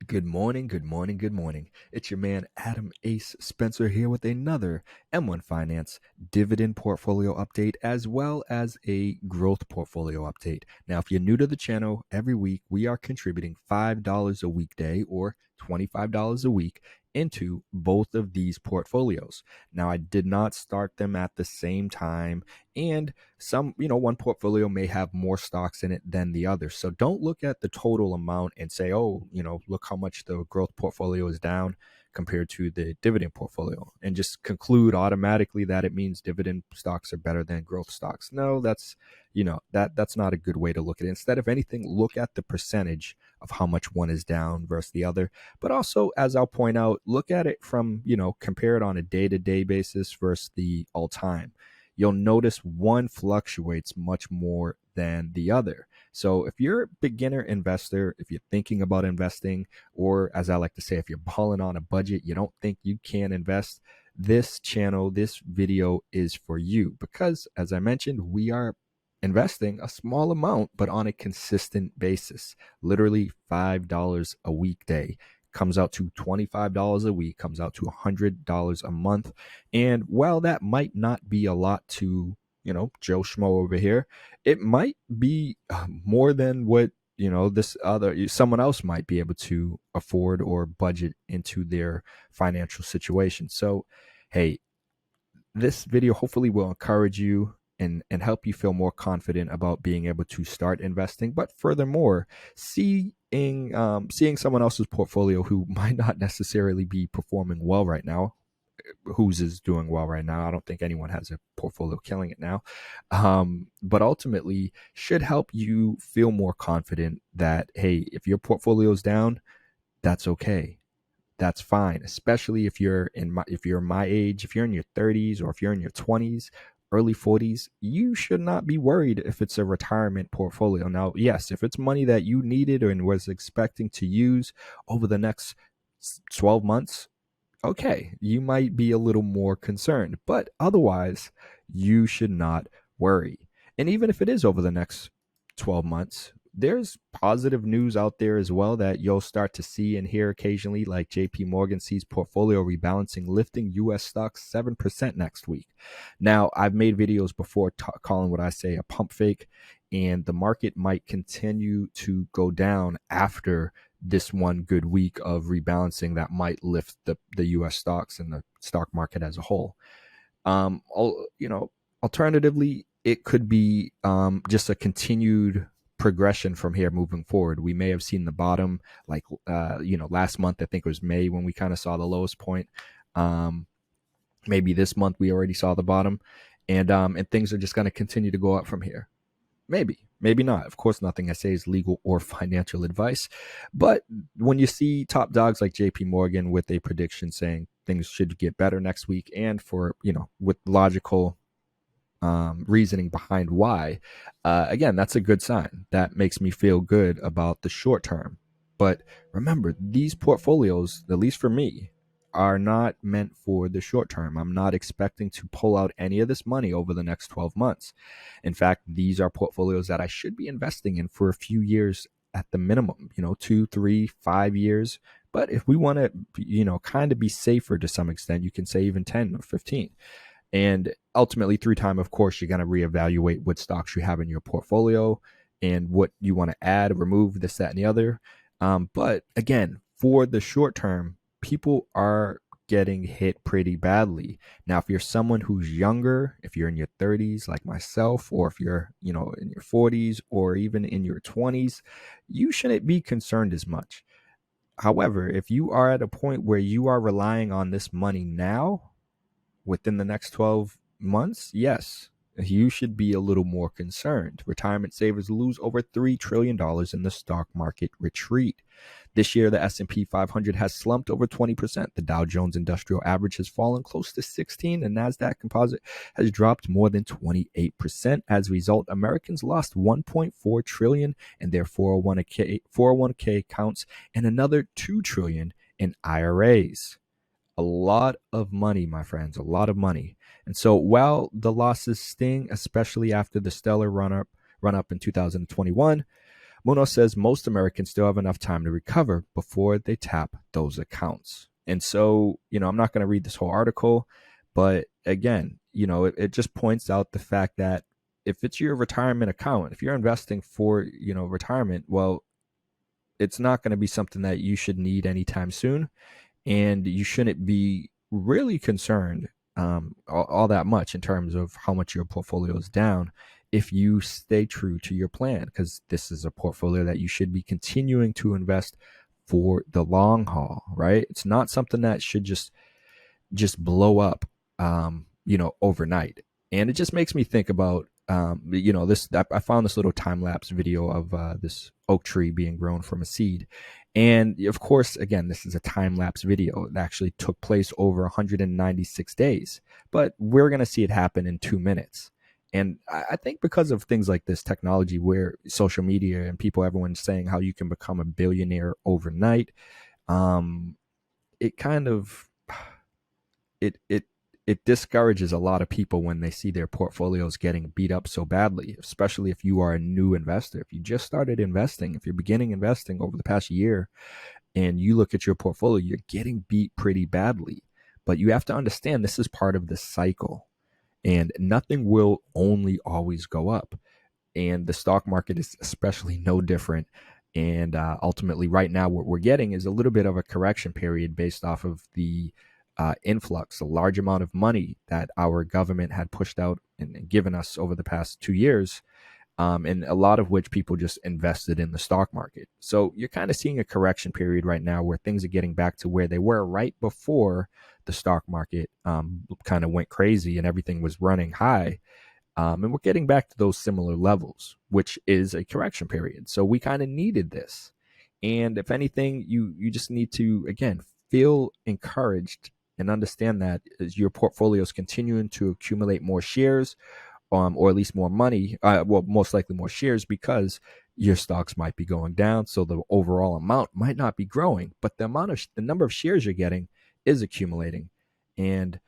Good morning, good morning, good morning. It's your man Adam Ace Spencer here with another M1 Finance dividend portfolio update as well as a growth portfolio update. Now, if you're new to the channel, every week we are contributing $5 a weekday or $25 a week into both of these portfolios. Now, I did not start them at the same time, and one portfolio may have more stocks in it than the other. So don't look at the total amount and say, oh, look how much the growth portfolio is down compared to the dividend portfolio, and just conclude automatically that it means dividend stocks are better than growth stocks. No, that's not a good way to look at it. Instead, if anything, look at the percentage of how much one is down versus the other. But also, as I'll point out, look at it from, compare it on a day-to-day basis versus the all-time. You'll notice one fluctuates much more than the other. So if you're a beginner investor, if you're thinking about investing, or as I like to say, if you're balling on a budget, you don't think you can invest, this channel, this video is for you. Because as I mentioned, we are investing a small amount, but on a consistent basis, literally $5 a weekday. Comes out to $25 a week, comes out to $100 a month. And while that might not be a lot to, Joe Schmo over here, it might be more than what, someone else might be able to afford or budget into their financial situation. So, hey, this video hopefully will encourage you and help you feel more confident about being able to start investing. But furthermore, seeing someone else's portfolio who might not necessarily be performing well right now, whose is doing well right now. I don't think anyone has a portfolio killing it now. But ultimately should help you feel more confident that, hey, if your portfolio is down, that's okay. That's fine, especially if you're my age, if you're in your 30s or if you're in your 20s, early 40s, you should not be worried if it's a retirement portfolio. Now, yes, if it's money that you needed and was expecting to use over the next 12 months, okay, you might be a little more concerned, but otherwise, you should not worry. And even if it is over the next 12 months, there's positive news out there as well that you'll start to see and hear occasionally, like JP Morgan sees portfolio rebalancing, lifting US stocks 7% next week. Now, I've made videos before calling what I say a pump fake, and the market might continue to go down after this one good week of rebalancing that might lift the US stocks and the stock market as a whole. Alternatively, it could be just a continued progression from here moving forward. We may have seen the bottom, like last month. I think it was May when we kind of saw the lowest point. Maybe this month we already saw the bottom, and things are just going to continue to go up from here. Maybe not. Of course, nothing I say is legal or financial advice. But when you see top dogs like JP Morgan with a prediction saying things should get better next week, and for, with logical reasoning behind why, again, that's a good sign. That makes me feel good about the short term. But remember, these portfolios, at least for me, are not meant for the short term. I'm not expecting to pull out any of this money over the next 12 months. In fact, these are portfolios that I should be investing in for a few years at the minimum, 2, 3, 5 years. But if we want to, kind of be safer to some extent, you can say even 10 or 15. And ultimately, through time, of course, you're going to reevaluate what stocks you have in your portfolio and what you want to add, remove, this, that, and the other. But again, for the short term, people are getting hit pretty badly. Now, if you're someone who's younger, if you're in your 30s like myself, or if you're, in your 40s or even in your 20s, you shouldn't be concerned as much. However, if you are at a point where you are relying on this money now, within the next 12 months, yes, you should be a little more concerned. Retirement savers lose over $3 trillion in the stock market retreat. This year, the S&P 500 has slumped over 20%. The Dow Jones Industrial Average has fallen close to 16%. The NASDAQ Composite has dropped more than 28%. As a result, Americans lost $1.4 trillion in their 401k accounts and another $2 trillion in IRAs. A lot of money, my friends, a lot of money. And so while the losses sting, especially after the stellar run up in 2021, Munoz says most Americans still have enough time to recover before they tap those accounts. And so, I'm not going to read this whole article, but again, it just points out the fact that if it's your retirement account, if you're investing for, retirement, well, it's not going to be something that you should need anytime soon. And you shouldn't be really concerned all that much in terms of how much your portfolio is down if you stay true to your plan, because this is a portfolio that you should be continuing to invest for the long haul, right? It's not something that should just blow up, overnight. And it just makes me think about, this. I found this little time lapse video of this oak tree being grown from a seed, and of course, again, this is a time lapse video. It actually took place over 196 days, but we're going to see it happen in 2 minutes. And I think because of things like this technology, where social media and people, everyone's saying how you can become a billionaire overnight, um, it kind of it it discourages a lot of people when they see their portfolios getting beat up so badly, especially if you are a new investor. If you just started investing, if you're beginning investing over the past year and you look at your portfolio, you're getting beat pretty badly. But you have to understand this is part of the cycle, and nothing will only always go up. And the stock market is especially no different. And ultimately, right now, what we're getting is a little bit of a correction period based off of the influx, a large amount of money that our government had pushed out and given us over the past 2 years, and a lot of which people just invested in the stock market. So you're kind of seeing a correction period right now where things are getting back to where they were right before the stock market kind of went crazy and everything was running high. And we're getting back to those similar levels, which is a correction period. So we kind of needed this. And if anything, you just need to, again, feel encouraged and understand that as your portfolio is continuing to accumulate more shares, or at least more money, well, most likely more shares, because your stocks might be going down. So the overall amount might not be growing, but the number of shares you're getting is accumulating. And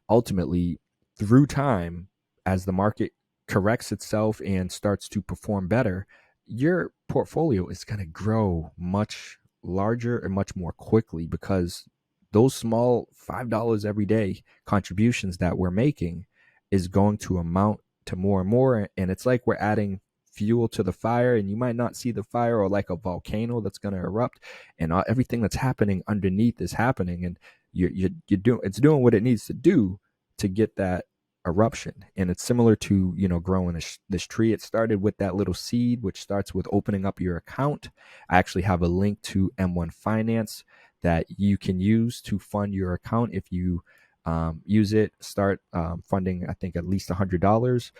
ultimately, through time, as the market corrects itself and starts to perform better, your portfolio is going to grow much larger and much more quickly, because those small $5 every day contributions that we're making is going to amount to more and more. And it's like we're adding fuel to the fire, and you might not see the fire, or like a volcano that's going to erupt, and everything that's happening underneath is happening, and it's doing what it needs to do to get that eruption. And it's similar to growing this tree. It started with that little seed, which starts with opening up your account. I actually have a link to M1 Finance that you can use to fund your account. If you use it, start funding, I think, at least $100.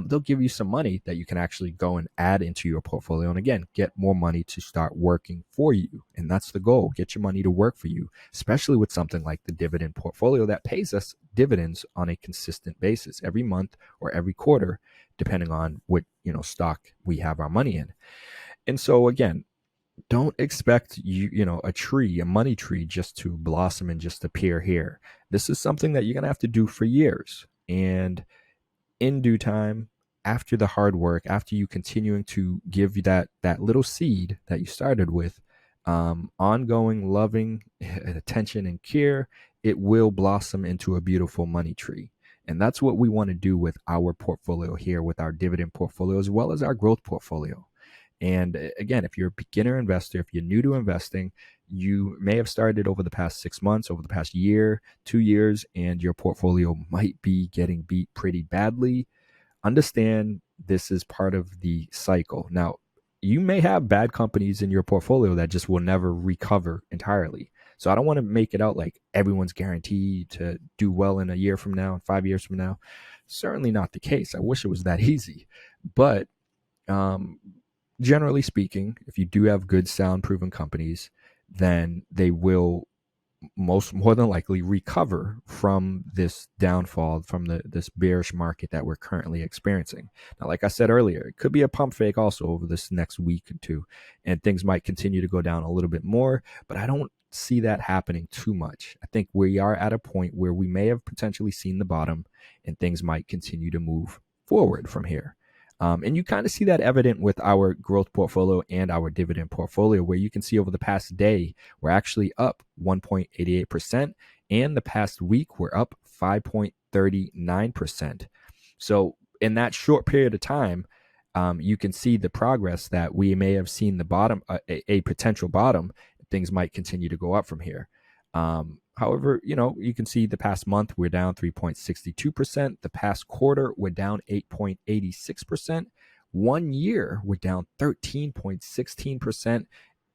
They'll give you some money that you can actually go and add into your portfolio. And again, get more money to start working for you. And that's the goal. Get your money to work for you, especially with something like the dividend portfolio that pays us dividends on a consistent basis every month or every quarter, depending on what stock we have our money in. And so again, don't expect a money tree, just to blossom and just appear here. This is something that you're going to have to do for years. And in due time, after the hard work, after you continuing to give you that little seed that you started with, ongoing loving attention and care, it will blossom into a beautiful money tree. And that's what we want to do with our portfolio here, with our dividend portfolio as well as our growth portfolio. And again, if you're a beginner investor, if you're new to investing, you may have started over the past 6 months, over the past year, 2 years, and your portfolio might be getting beat pretty badly. Understand this is part of the cycle. Now, you may have bad companies in your portfolio that just will never recover entirely. So I don't want to make it out like everyone's guaranteed to do well in a year from now, 5 years from now. Certainly not the case. I wish it was that easy. But generally speaking, if you do have good, sound, proven companies, then they will more than likely recover from this downfall, from this bearish market that we're currently experiencing. Now, like I said earlier, it could be a pump fake also over this next week or two, and things might continue to go down a little bit more, but I don't see that happening too much. I think we are at a point where we may have potentially seen the bottom, and things might continue to move forward from here. And you kind of see that evident with our growth portfolio and our dividend portfolio, where you can see over the past day, we're actually up 1.88%. And the past week, we're up 5.39%. So in that short period of time, you can see the progress that we may have seen the bottom, a potential bottom. Things might continue to go up from here. However, you can see the past month we're down 3.62%. The past quarter we're down 8.86%. 1 year we're down 13.16%,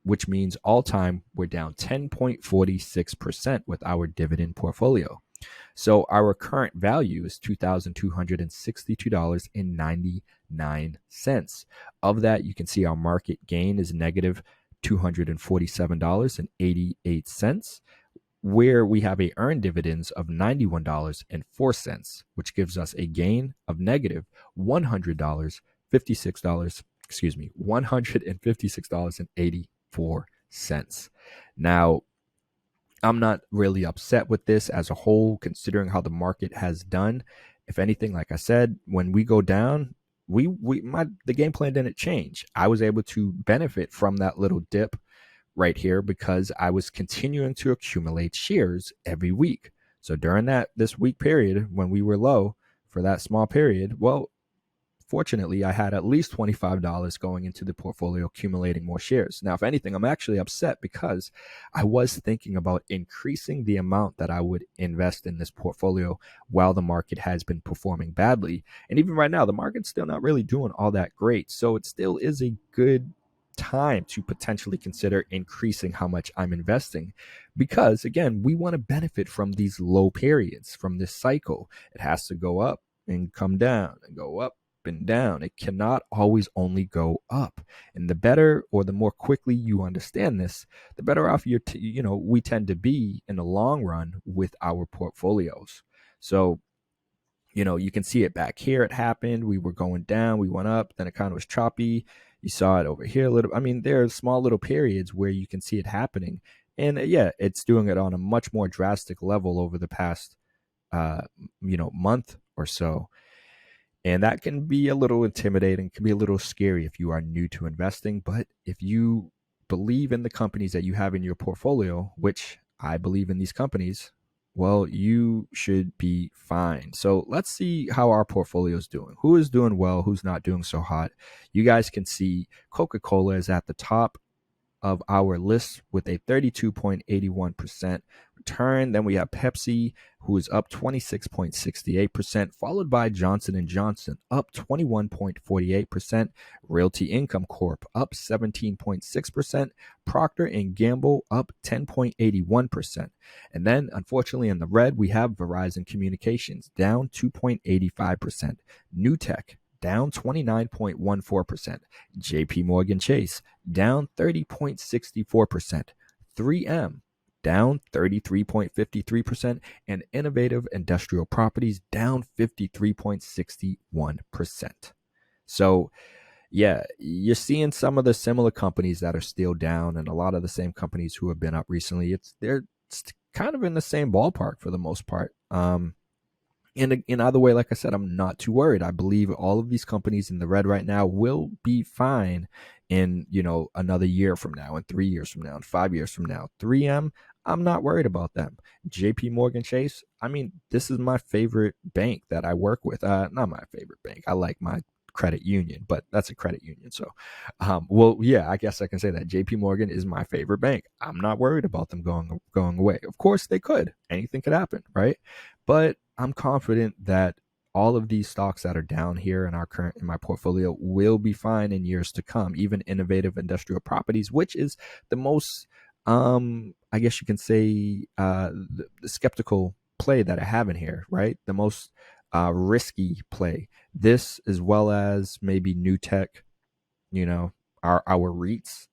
which means all time we're down 10.46% with our dividend portfolio. So our current value is $2,262.99. Of that, you can see our market gain is negative $247.88, where we have a earned dividends of $91.04, which gives us a gain of negative $156.84. Now, I'm not really upset with this as a whole, considering how the market has done. If anything, like I said, when we go down, the game plan didn't change. I was able to benefit from that little dip right here because I was continuing to accumulate shares every week. So during this week period when we were low for that small period, well, fortunately, I had at least $25 going into the portfolio, accumulating more shares. Now, if anything, I'm actually upset because I was thinking about increasing the amount that I would invest in this portfolio while the market has been performing badly. And even right now, the market's still not really doing all that great. So it still is a good time to potentially consider increasing how much I'm investing, because again, we want to benefit from these low periods, from this cycle. It has to go up and come down and go up and down. It cannot always only go up. And the better or the more quickly you understand this, the better off we tend to be in the long run with our portfolios. So you can see it back here. It happened. We were going down. We went up. Then it kind of was choppy. You saw it over here a little. I mean, there are small little periods where you can see it happening. And yeah, it's doing it on a much more drastic level over the past, month or so. And that can be a little intimidating, can be a little scary if you are new to investing. But if you believe in the companies that you have in your portfolio, which I believe in these companies, well, you should be fine. So let's see how our portfolio is doing. Who is doing well? Who's not doing so hot? You guys can see Coca-Cola is at the top of our list with a 32.81% return. Then we have Pepsi, who is up 26.68%, followed by Johnson & Johnson, up 21.48%, Realty Income Corp, up 17.6%, Procter & Gamble, up 10.81%. And then, unfortunately, in the red, we have Verizon Communications, down 2.85%, Newtek, down 29.14%, JP Morgan Chase, down 30.64%, 3M, down 33.53%, and Innovative Industrial Properties, down 53.61%. So, yeah, you're seeing some of the similar companies that are still down, and a lot of the same companies who have been up recently. They're kind of in the same ballpark for the most part. In either way, like I said, I'm not too worried. I believe all of these companies in the red right now will be fine in, another year from now, and 3 years from now, and 5 years from now. 3M, I'm not worried about them. JP Morgan Chase, I mean, this is my favorite bank that I work with. Not my favorite bank. I like my credit union, but that's a credit union. So, yeah, I guess I can say that JP Morgan is my favorite bank. I'm not worried about them going away. Of course they could. Anything could happen, right? But I'm confident that all of these stocks that are down here in my portfolio will be fine in years to come. Even Innovative Industrial Properties, which is the most, I guess you can say, the skeptical play that I have in here, right? The most risky play. This, as well as maybe Newtek, our REITs,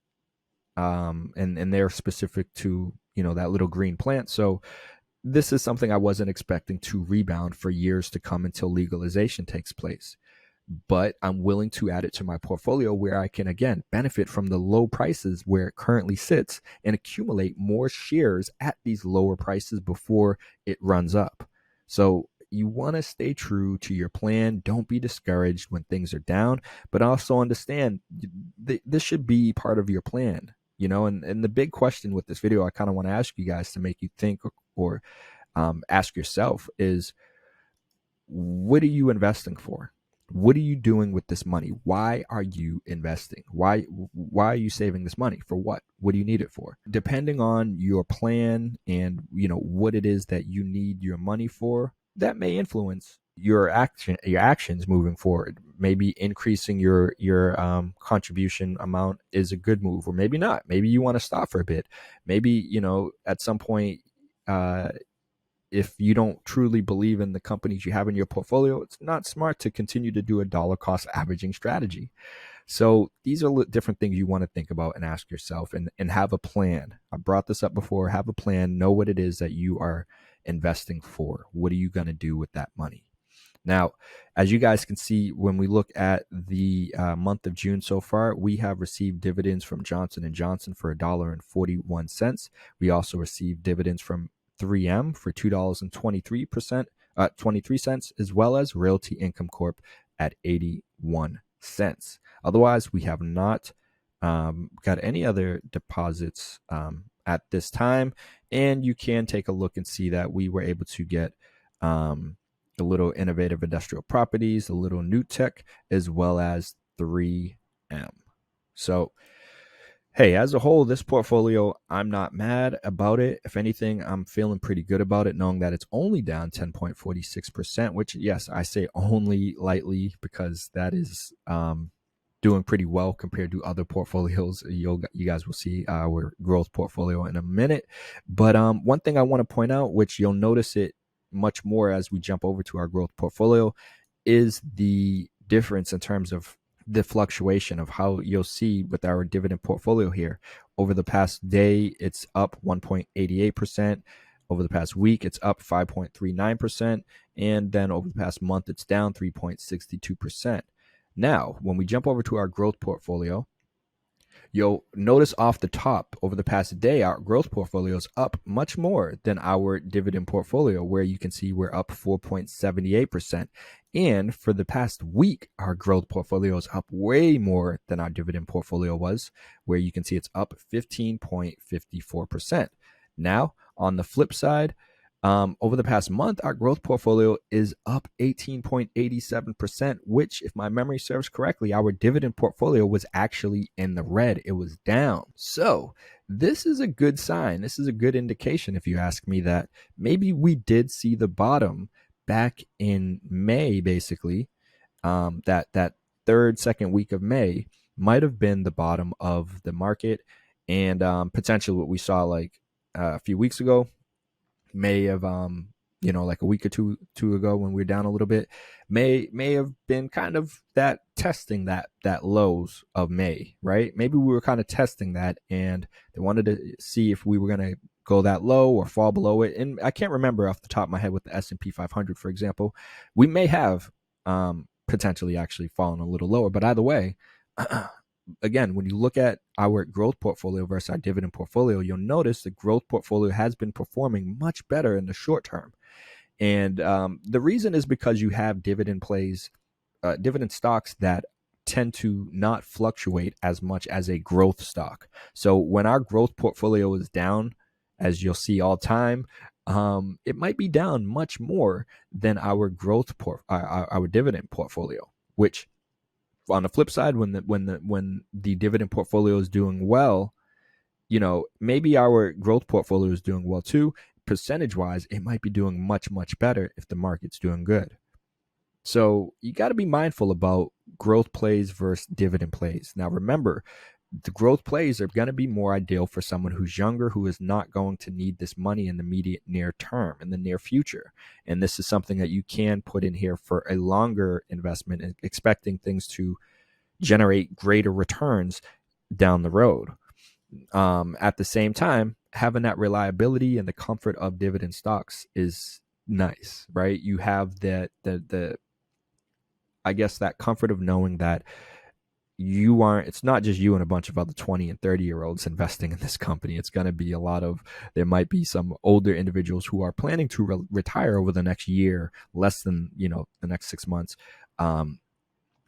and they're specific to that little green plant. So this is something I wasn't expecting to rebound for years to come until legalization takes place. But I'm willing to add it to my portfolio where I can, again, benefit from the low prices where it currently sits and accumulate more shares at these lower prices before it runs up. So, you want to stay true to your plan. Don't be discouraged when things are down, but also understand this should be part of your plan. And the big question with this video I kind of want to ask you guys to make you think, or ask yourself, is what are you investing for? What are you doing with this money? Why are you investing? Why are you saving this money? For what? What do you need it for? Depending on your plan and what it is that you need your money for, that may influence your actions moving forward. Maybe increasing your contribution amount is a good move, or maybe not. Maybe you want to stop for a bit. Maybe at some point, if you don't truly believe in the companies you have in your portfolio, it's not smart to continue to do a dollar cost averaging strategy. So these are different things you want to think about and ask yourself, and have a plan. I brought this up before. Have a plan. Know what it is that you are investing for. What are you going to do with that money? Now, as you guys can see, when we look at the month of June so far, we have received dividends from Johnson & Johnson for $1.41. We also received dividends from 3M for $2.23, as well as Realty Income Corp at 81 cents. Otherwise, we have not got any other deposits at this time. And you can take a look and see that we were able to get a little Innovative Industrial Properties, a little New Tech, as well as 3M. So, hey, as a whole, this portfolio, I'm not mad about it. If anything, I'm feeling pretty good about it, knowing that it's only down 10.46%, which, yes, I say only lightly because that is doing pretty well compared to other portfolios. You guys will see our growth portfolio in a minute. But one thing I want to point out, which you'll notice it much more as we jump over to our growth portfolio, is the difference in terms of the fluctuation of how you'll see with our dividend portfolio here. Over the past day, it's up 1.88%. Over the past week, it's up 5.39%. And then over the past month, it's down 3.62%. Now, when we jump over to our growth portfolio, you'll notice off the top, over the past day, our growth portfolio is up much more than our dividend portfolio, where you can see we're up 4.78%. And for the past week, our growth portfolio is up way more than our dividend portfolio was, where you can see it's up 15.54%. Now, on the flip side, over the past month, our growth portfolio is up 18.87%, which, if my memory serves correctly, our dividend portfolio was actually in the red. It was down. So this is a good sign. This is a good indication, if you ask me, that maybe we did see the bottom back in May, basically. That second week of May might have been the bottom of the market, and potentially what we saw like a few weeks ago, may have like a week or two ago when we were down a little bit, may have been kind of that testing that lows of May, right? Maybe we were kind of testing that, and they wanted to see if we were going to go that low or fall below it. And I can't remember off the top of my head with the S&P 500, for example. We may have potentially actually fallen a little lower, but either way, again, when you look at our growth portfolio versus our dividend portfolio, you'll notice the growth portfolio has been performing much better in the short term. And the reason is because you have dividend stocks that tend to not fluctuate as much as a growth stock. So when our growth portfolio is down, as you'll see all time, it might be down much more than our our dividend portfolio, which, on the flip side, when the dividend portfolio is doing well, maybe our growth portfolio is doing well too. Percentage wise, it might be doing much, much better if the market's doing good. So you got to be mindful about growth plays versus dividend plays. Now, remember, the growth plays are going to be more ideal for someone who's younger, who is not going to need this money in the immediate near term, in the near future. And this is something that you can put in here for a longer investment, and expecting things to generate greater returns down the road. At the same time, having that reliability and the comfort of dividend stocks is nice, right? You have that I guess that comfort of knowing that it's not just you and a bunch of other 20 and 30-year olds investing in this company. It's going to be there might be some older individuals who are planning to retire over the next year, less than, the next 6 months,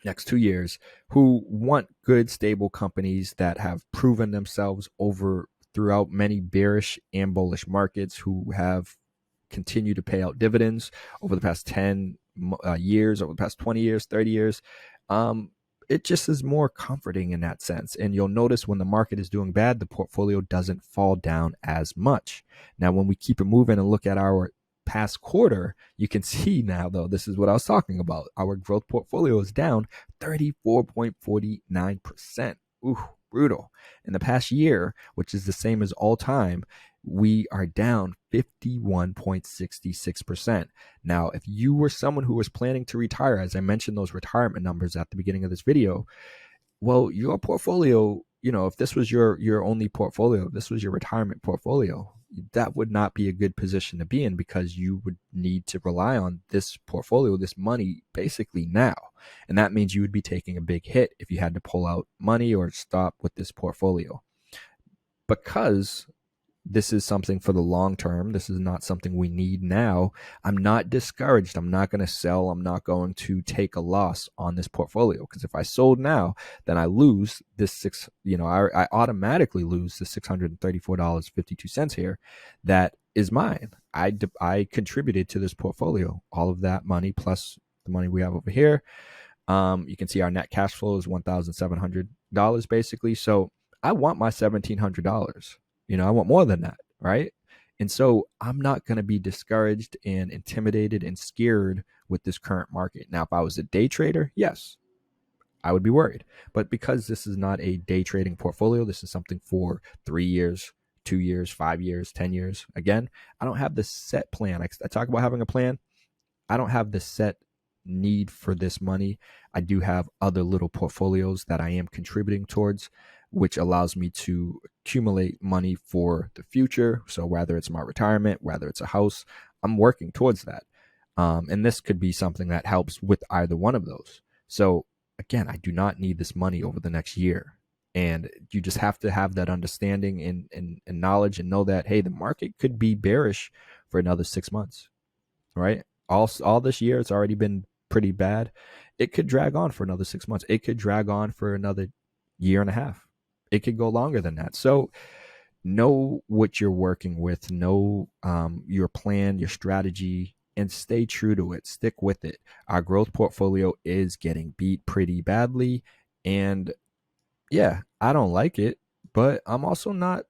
next 2 years, who want good, stable companies that have proven themselves over throughout many bearish and bullish markets, who have continued to pay out dividends over the past 10 years, over the past 20 years, 30 years. It just is more comforting in that sense. And you'll notice when the market is doing bad, the portfolio doesn't fall down as much. Now, when we keep it moving and look at our past quarter, you can see now, though, this is what I was talking about. Our growth portfolio is down 34.49%. Ooh, brutal. In the past year, which is the same as all time, we are down 51.66%. Now, if you were someone who was planning to retire, as I mentioned those retirement numbers at the beginning of this video, well, your portfolio, if this was your only portfolio, if this was your retirement portfolio, that would not be a good position to be in, because you would need to rely on this portfolio, this money, basically now. And that means you would be taking a big hit if you had to pull out money or stop with this portfolio. Because this is something for the long term, this is not something we need now, I'm not discouraged. I'm not going to sell. I'm not going to take a loss on this portfolio, because if I sold now, then I lose this I automatically lose the $634.52 here. That is mine. I contributed to this portfolio, all of that money plus the money we have over here. You can see our net cash flow is $1,700 basically. So I want my $1,700. I want more than that, right? And so I'm not going to be discouraged and intimidated and scared with this current market. Now, if I was a day trader, yes, I would be worried. But because this is not a day trading portfolio, this is something for 3 years, 2 years, 5 years, 10 years. Again, I don't have the set plan. I talk about having a plan. I don't have the set need for this money. I do have other little portfolios that I am contributing towards, which allows me to accumulate money for the future. So whether it's my retirement, whether it's a house, I'm working towards that. And this could be something that helps with either one of those. So again, I do not need this money over the next year. And you just have to have that understanding and knowledge, and know that, hey, the market could be bearish for another 6 months, right? All this year, it's already been pretty bad. It could drag on for another 6 months. It could drag on for another year and a half. It could go longer than that. So know what you're working with, know your plan, your strategy, and stay true to it. Stick with it. Our growth portfolio is getting beat pretty badly. And yeah, I don't like it, but I'm also not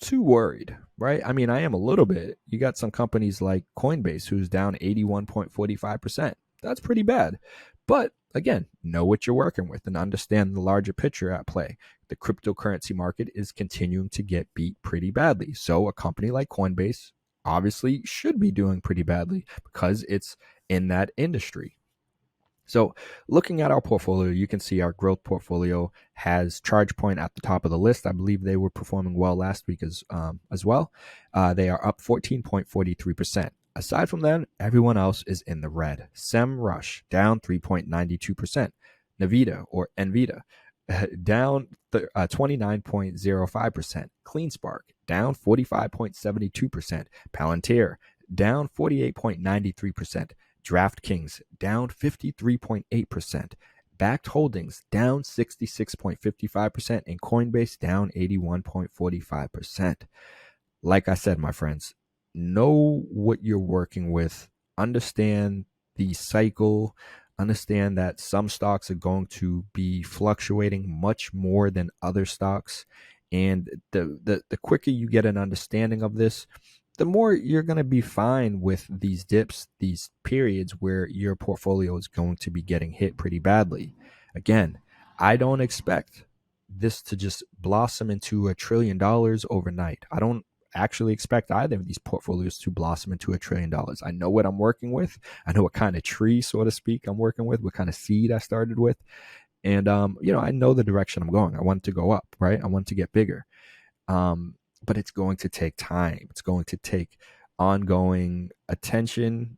too worried, right? I mean, I am a little bit. You got some companies like Coinbase who's down 81.45%. That's pretty bad. But again, know what you're working with and understand the larger picture at play. The cryptocurrency market is continuing to get beat pretty badly. So a company like Coinbase obviously should be doing pretty badly because it's in that industry. So looking at our portfolio, you can see our growth portfolio has ChargePoint at the top of the list. I believe they were performing well last week as well. They are up 14.43%. Aside from that, everyone else is in the red. SEMrush down 3.92%. Nvidia down 29.05%. CleanSpark down 45.72%. Palantir down 48.93%. DraftKings down 53.8%. Bakkt Holdings down 66.55%. And Coinbase down 81.45%. Like I said, my friends, know what you're working with. Understand the cycle. Understand that some stocks are going to be fluctuating much more than other stocks. And the quicker you get an understanding of this, the more you're going to be fine with these dips, these periods where your portfolio is going to be getting hit pretty badly. Again, I don't expect this to just blossom into $1 trillion overnight. I don't actually expect either of these portfolios to blossom into $1 trillion. I know what I'm working with. I know what kind of tree, so to speak, I'm working with, what kind of seed I started with. And, I know the direction I'm going. I want it to go up, right? I want it to get bigger. But it's going to take time. It's going to take ongoing attention,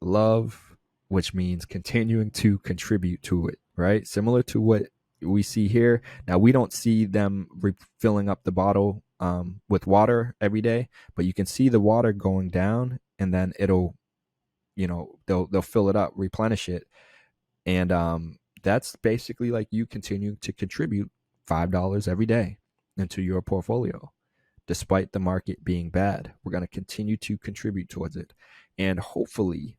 love, which means continuing to contribute to it, right? Similar to what we see here. Now, we don't see them refilling up the bottle with water every day, but you can see the water going down, and then it'll, they'll fill it up, replenish it, and that's basically like you continue to contribute $5 every day into your portfolio. Despite the market being bad, we're going to continue to contribute towards it. And hopefully,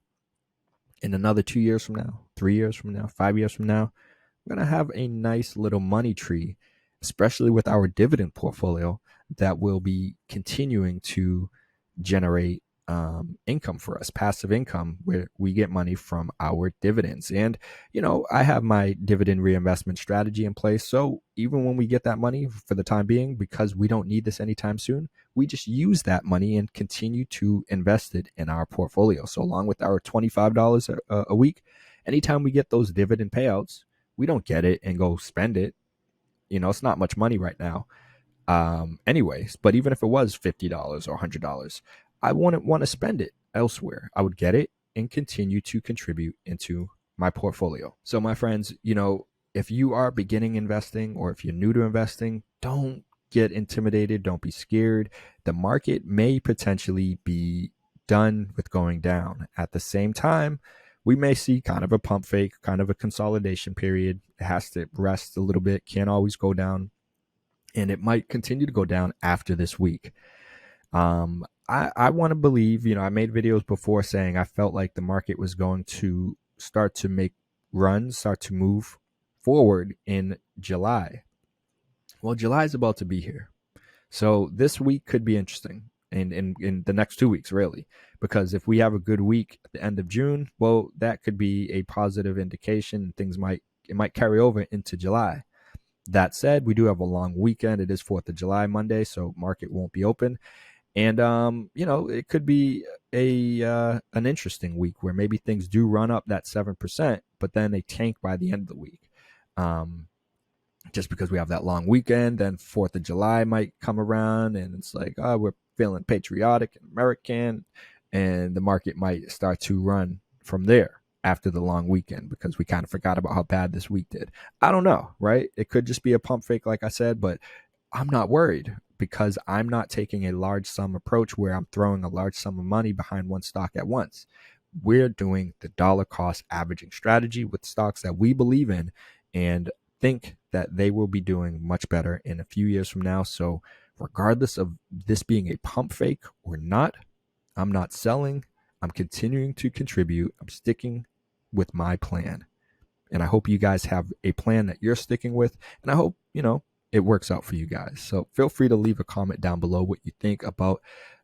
in another 2 years from now, 3 years from now, 5 years from now, we're going to have a nice little money tree, especially with our dividend portfolio, that will be continuing to generate income for us, passive income, where we get money from our dividends. And, I have my dividend reinvestment strategy in place. So even when we get that money for the time being, because we don't need this anytime soon, we just use that money and continue to invest it in our portfolio. So along with our $25 a week, anytime we get those dividend payouts, we don't get it and go spend it. It's not much money right now. Anyways, but even if it was $50 or $100, I wouldn't want to spend it elsewhere. I would get it and continue to contribute into my portfolio. So my friends, if you are beginning investing or if you're new to investing, don't get intimidated. Don't be scared. The market may potentially be done with going down. At the same time, we may see kind of a pump fake, kind of a consolidation period. It has to rest a little bit, can't always go down. And it might continue to go down after this week. I want to believe, I made videos before saying I felt like the market was going to start to make runs, start to move forward in July. Well, July is about to be here. So this week could be interesting, and in the next 2 weeks, really, because if we have a good week at the end of June, well, that could be a positive indication. It might carry over into July. That said, we do have a long weekend. It is 4th of July Monday, so market won't be open. And it could be an interesting week where maybe things do run up that 7%, but then they tank by the end of the week. Just because we have that long weekend, then 4th of July might come around, and it's like, oh, we're feeling patriotic and American, and the market might start to run from there after the long weekend because we kind of forgot about how bad this week did. I don't know, right? It could just be a pump fake, like I said, but I'm not worried because I'm not taking a large sum approach where I'm throwing a large sum of money behind one stock at once. We're doing the dollar cost averaging strategy with stocks that we believe in and think that they will be doing much better in a few years from now. So regardless of this being a pump fake or not, I'm not selling. I'm continuing to contribute. I'm sticking with my plan. And I hope you guys have a plan that you're sticking with. And I hope, it works out for you guys. So feel free to leave a comment down below what you think about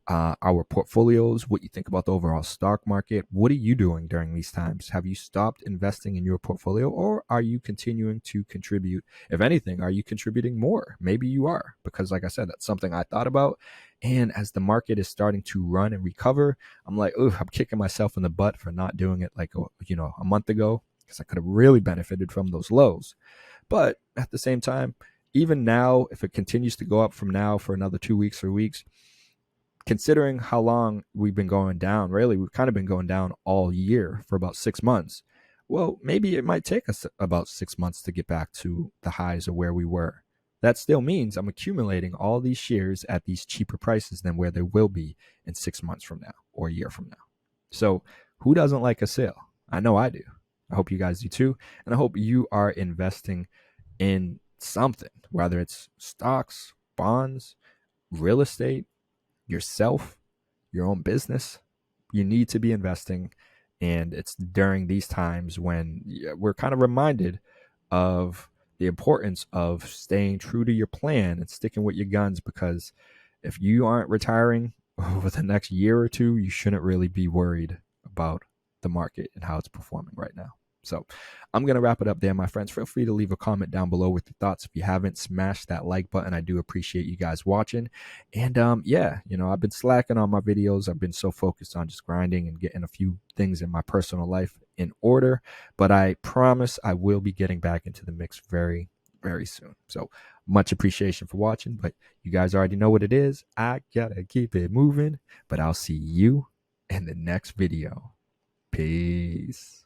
our portfolios, what you think about the overall stock market. What are you doing during these times? Have you stopped investing in your portfolio, or are you continuing to contribute? If anything, are you contributing more? Maybe you are, because like I said, that's something I thought about. And as the market is starting to run and recover, I'm like, oh, I'm kicking myself in the butt for not doing it like, a month ago, because I could have really benefited from those lows. But at the same time, even now, if it continues to go up from now for another 2 weeks, 3 weeks, considering how long we've been going down, really, we've kind of been going down all year for about 6 months. Well, maybe it might take us about 6 months to get back to the highs of where we were. That still means I'm accumulating all these shares at these cheaper prices than where they will be in 6 months from now or a year from now. So who doesn't like a sale? I know I do. I hope you guys do too. And I hope you are investing in something, whether it's stocks, bonds, real estate, yourself, your own business. You need to be investing. And it's during these times when we're kind of reminded of the importance of staying true to your plan and sticking with your guns, because if you aren't retiring over the next year or two, you shouldn't really be worried about the market and how it's performing right now. So I'm going to wrap it up there, my friends. Feel free to leave a comment down below with your thoughts. If you haven't, smash that like button. I do appreciate you guys watching. And I've been slacking on my videos. I've been so focused on just grinding and getting a few things in my personal life in order. But I promise I will be getting back into the mix very, very soon. So much appreciation for watching. But you guys already know what it is. I gotta keep it moving. But I'll see you in the next video. Peace.